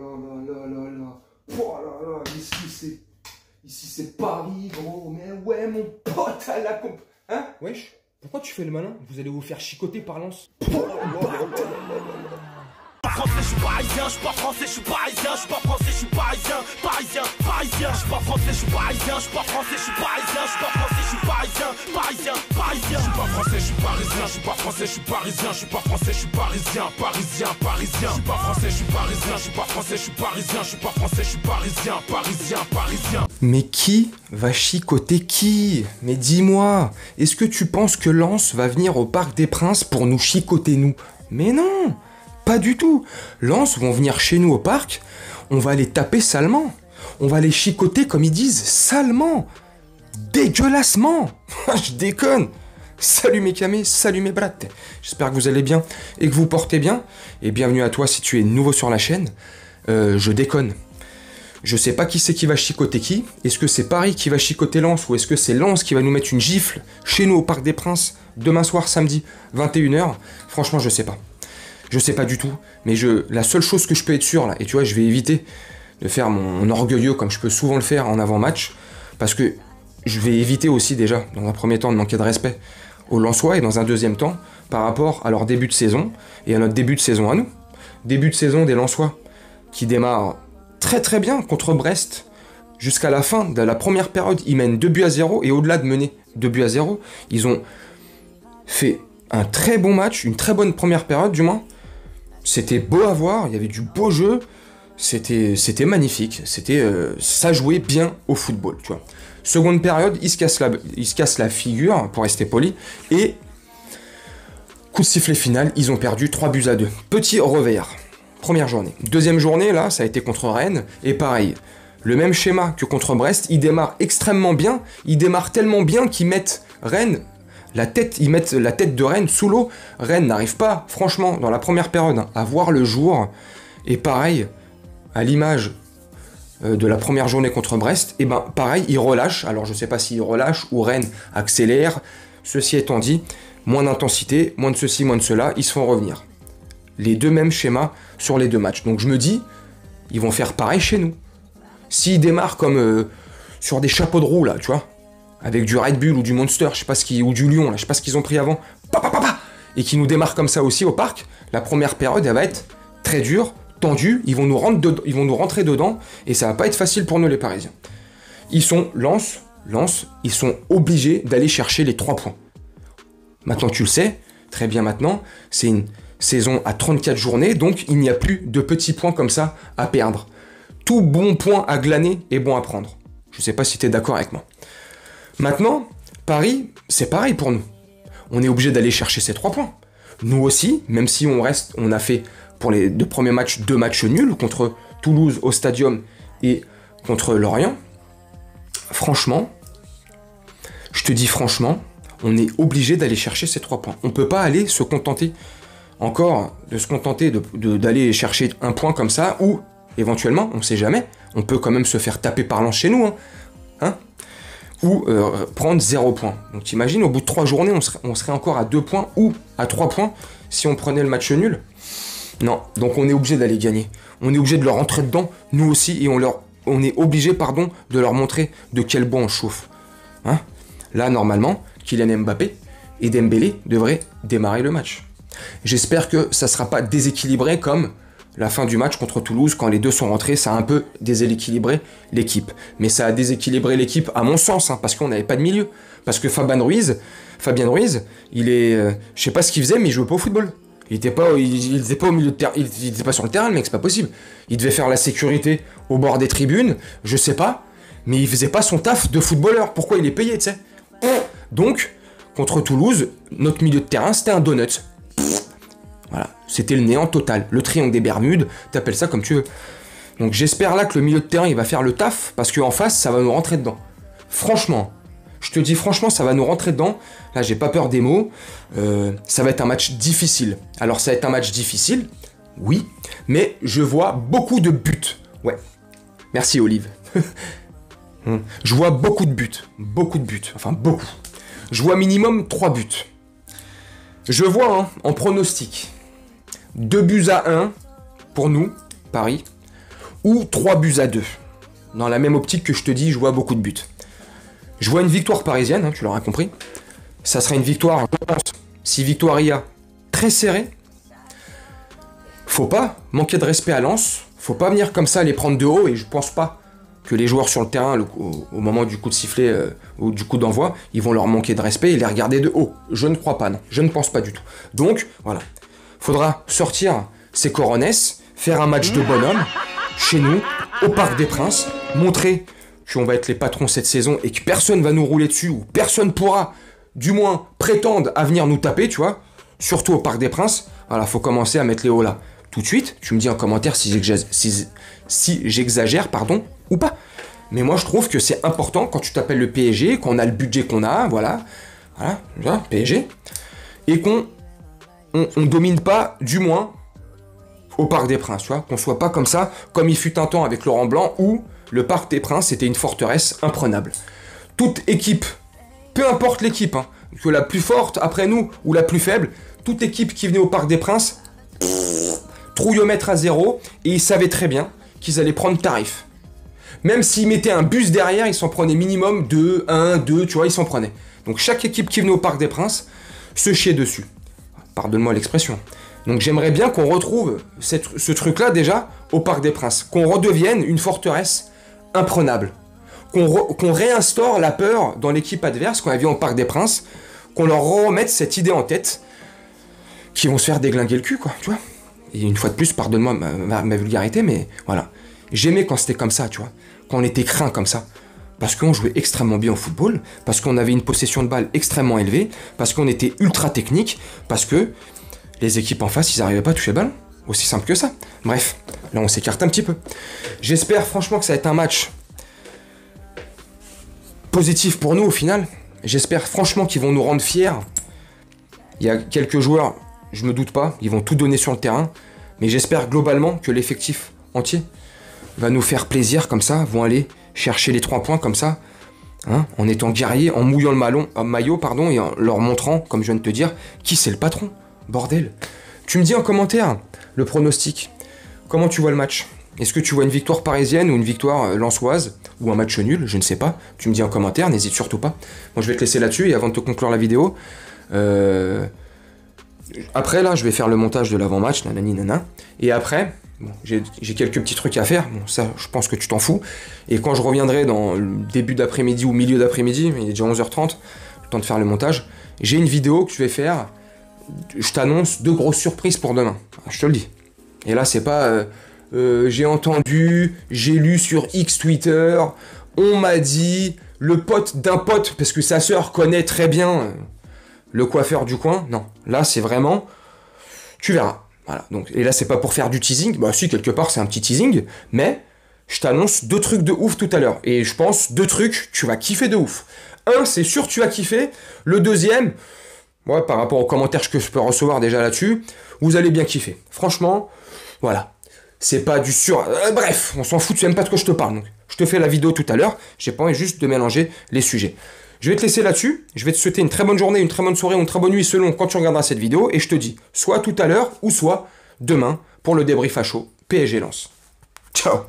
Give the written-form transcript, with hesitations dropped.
Oh là là, ici c'est Paris, gros. Mais ouais, mon pote à la comp... Hein? Wesh, pourquoi tu fais le malin? Vous allez vous faire chicoter par Lens. Français, je suis parisien, je suis pas français, je suis parisien, je suis pas français, je suis parisien, parisien, parisien, je suis pas français, je suis parisien, je suis pas français, je suis parisien, je suis pas français, je suis parisien, parisien, parisien, je suis pas français, je suis parisien, je suis pas français, je suis parisien, je suis pas français, je suis parisien, parisien, parisien, je suis pas français, je suis parisien, je suis pas français, je suis parisien, je suis pas français, je suis parisien, parisien, parisien. Mais qui va chicoter qui? Mais dis-moi, est-ce que tu penses que Lens va venir au Parc des Princes pour nous chicoter nous? Mais non! Pas du tout. Lens vont venir chez nous au parc, on va les taper salement. On va les chicoter comme ils disent, salement. Dégueulassement. Je déconne. Salut mes camés, salut mes brattes. J'espère que vous allez bien et que vous portez bien. Et bienvenue à toi si tu es nouveau sur la chaîne. Je déconne. Je sais pas qui c'est qui va chicoter qui. Est-ce que c'est Paris qui va chicoter Lens ou est-ce que c'est Lens qui va nous mettre une gifle chez nous au Parc des Princes demain soir, samedi, 21h? Franchement, je sais pas. Je sais pas du tout, mais la seule chose que je peux être sûr là, et tu vois, je vais éviter de faire mon orgueilleux comme je peux souvent le faire en avant-match, parce que je vais éviter aussi déjà, dans un premier temps, de manquer de respect aux Lensois, et dans un deuxième temps, par rapport à leur début de saison, et à notre début de saison à nous. Début de saison des Lensois, qui démarrent très très bien contre Brest, jusqu'à la fin de la première période, ils mènent 2-0, et au-delà de mener 2-0, ils ont fait un très bon match, une très bonne première période du moins. C'était beau à voir, il y avait du beau jeu, c'était magnifique, ça jouait bien au football, tu vois. Seconde période, ils se cassent la figure, pour rester poli, et coup de sifflet final, ils ont perdu 3-2. Petit revers, première journée. Deuxième journée, là, ça a été contre Rennes, et pareil, le même schéma que contre Brest, ils démarrent extrêmement bien, ils démarrent tellement bien qu'ils mettent Rennes... ils mettent la tête de Rennes sous l'eau. Rennes n'arrive pas, franchement, dans la première période, à voir le jour. Et pareil, à l'image de la première journée contre Brest, et ben pareil, ils relâchent. Alors je sais pas s'ils relâchent ou Rennes accélère. Ceci étant dit, moins d'intensité, moins de ceci, moins de cela, ils se font revenir. Les deux mêmes schémas sur les deux matchs. Donc je me dis, ils vont faire pareil chez nous. S'ils démarrent comme sur des chapeaux de roue, là, tu vois, avec du Red Bull ou du Monster, je sais pas ou du Lion, là, je sais pas ce qu'ils ont pris avant, et qui nous démarrent comme ça aussi au parc, la première période, elle va être très dure, tendue, ils vont nous rentrer dedans, et ça va pas être facile pour nous les Parisiens. Ils sont, Lens, ils sont obligés d'aller chercher les 3 points. Maintenant tu le sais, très bien maintenant, c'est une saison à 34 journées, donc il n'y a plus de petits points comme ça à perdre. Tout bon point à glaner est bon à prendre. Je sais pas si tu es d'accord avec moi. Maintenant, Paris, c'est pareil pour nous. On est obligé d'aller chercher ces 3 points. Nous aussi, même si on a fait pour les 2 premiers matchs 2 matchs nuls contre Toulouse au Stadium et contre Lorient. Franchement, je te dis franchement, on est obligé d'aller chercher ces 3 points. On peut pas aller se contenter d'aller chercher un point comme ça ou éventuellement, on sait jamais, on peut quand même se faire taper par Lens chez nous, hein ou prendre 0 points. Donc t'imagines, au bout de 3 journées, on serait encore à 2 points ou à 3 points si on prenait le match nul. Non, donc on est obligé d'aller gagner. On est obligé de leur rentrer dedans, nous aussi, et on est obligé, de leur montrer de quel bois on chauffe. Hein? Là, normalement, Kylian Mbappé et Dembélé devraient démarrer le match. J'espère que ça ne sera pas déséquilibré comme la fin du match contre Toulouse, quand les deux sont rentrés, ça a un peu déséquilibré l'équipe. Mais ça a déséquilibré l'équipe à mon sens, parce qu'on n'avait pas de milieu. Parce que Fabien Ruiz, il est... je sais pas ce qu'il faisait, mais il jouait pas au football. Il était pas au milieu de terrain, il était pas sur le terrain, le mec, c'est pas possible. Il devait faire la sécurité au bord des tribunes, je sais pas, mais il faisait pas son taf de footballeur. Pourquoi il est payé, tu sais? Donc, contre Toulouse, notre milieu de terrain, c'était un donut. Voilà, c'était le néant total, le triangle des Bermudes, t'appelles ça comme tu veux. Donc j'espère là que le milieu de terrain il va faire le taf, parce qu'en face ça va nous rentrer dedans. Franchement, je te dis franchement ça va nous rentrer dedans, là j'ai pas peur des mots, ça va être un match difficile. Alors ça va être un match difficile, oui, mais je vois beaucoup de buts, ouais. Merci Olive. Je vois beaucoup de buts, enfin beaucoup. Je vois minimum 3 buts. Je vois en pronostic 2-1 pour nous, Paris. ou 3-2. Dans la même optique que je te dis, je vois beaucoup de buts. Je vois une victoire parisienne, hein, tu l'auras compris. Ça sera une victoire, je pense, si victoire il y a, très serrée. Faut pas manquer de respect à Lens. Faut pas venir comme ça les prendre de haut. Et je pense pas que les joueurs sur le terrain, au moment du coup de sifflet ou du coup d'envoi, ils vont leur manquer de respect et les regarder de haut. Je ne crois pas, non. Je ne pense pas du tout. Donc, voilà. Faudra sortir ses coronesses, faire un match de bonhomme, chez nous, au Parc des Princes, montrer qu'on va être les patrons cette saison et que personne va nous rouler dessus, ou personne pourra, du moins, prétendre à venir nous taper, tu vois. Surtout au Parc des Princes. Voilà, faut commencer à mettre les hauts là. Tout de suite, tu me dis en commentaire si j'exagère, pardon, ou pas. Mais moi, je trouve que c'est important quand tu t'appelles le PSG, qu'on a le budget qu'on a, voilà, PSG, et qu'on domine pas, du moins, au Parc des Princes, tu vois, qu'on soit pas comme ça, comme il fut un temps avec Laurent Blanc, où le Parc des Princes était une forteresse imprenable. Toute équipe, peu importe l'équipe, hein, que la plus forte après nous, ou la plus faible, toute équipe qui venait au Parc des Princes, trouillomètre à 0, et ils savaient très bien qu'ils allaient prendre tarif. Même s'ils mettaient un bus derrière, ils s'en prenaient minimum 2, 1, 2, tu vois, ils s'en prenaient. Donc chaque équipe qui venait au Parc des Princes se chiait dessus. Pardonne-moi l'expression. Donc j'aimerais bien qu'on retrouve ce truc-là déjà au Parc des Princes. Qu'on redevienne une forteresse imprenable. Qu'on réinstaure la peur dans l'équipe adverse quand elle vient au Parc des Princes. Qu'on leur remette cette idée en tête qu'ils vont se faire déglinguer le cul, quoi, tu vois. Et une fois de plus, pardonne-moi ma vulgarité, mais voilà. J'aimais quand c'était comme ça, tu vois. Quand on était craint comme ça. Parce qu'on jouait extrêmement bien au football, parce qu'on avait une possession de balle extrêmement élevée, parce qu'on était ultra technique, parce que les équipes en face, ils n'arrivaient pas à toucher le ballon. Aussi simple que ça. Bref, là on s'écarte un petit peu. J'espère franchement que ça va être un match positif pour nous au final. J'espère franchement qu'ils vont nous rendre fiers. Il y a quelques joueurs, je me doute pas, ils vont tout donner sur le terrain. Mais j'espère globalement que l'effectif entier va nous faire plaisir comme ça, vont aller chercher les 3 points comme ça, hein, en étant guerrier, en mouillant le maillot, et en leur montrant, comme je viens de te dire, qui c'est le patron. Bordel. Tu me dis en commentaire le pronostic. Comment tu vois le match? Est-ce que tu vois une victoire parisienne ou une victoire lensoise? Ou un match nul? Je ne sais pas. Tu me dis en commentaire, n'hésite surtout pas. Moi je vais te laisser là-dessus et avant de te conclure la vidéo, après là je vais faire le montage de l'avant-match, nanani nana. Et après, bon, j'ai quelques petits trucs à faire. Bon, ça je pense que tu t'en fous. Et quand je reviendrai dans le début d'après-midi ou milieu d'après-midi, il est déjà 11h30, le temps de faire le montage, j'ai une vidéo que je vais faire. Je t'annonce 2 grosses surprises pour demain. Je te le dis. Et là, c'est pas j'ai entendu, j'ai lu sur X Twitter, on m'a dit, le pote d'un pote, parce que sa sœur connaît très bien le coiffeur du coin. Non, là, c'est vraiment, tu verras. Voilà. Donc, et là, c'est pas pour faire du teasing. Bah, si, quelque part, c'est un petit teasing. Mais je t'annonce 2 trucs de ouf tout à l'heure. Et je pense 2 trucs, tu vas kiffer de ouf. Un, c'est sûr, tu vas kiffer. Le deuxième, ouais, par rapport aux commentaires que je peux recevoir déjà là-dessus, vous allez bien kiffer. Franchement, voilà. C'est pas du sur... bref, on s'en fout, tu n'aimes pas de quoi je te parle. Donc, je te fais la vidéo tout à l'heure. J'ai pas envie juste de mélanger les sujets. Je vais te laisser là-dessus. Je vais te souhaiter une très bonne journée, une très bonne soirée ou une très bonne nuit selon quand tu regarderas cette vidéo. Et je te dis, soit tout à l'heure ou soit demain pour le débrief à chaud PSG Lens. Ciao.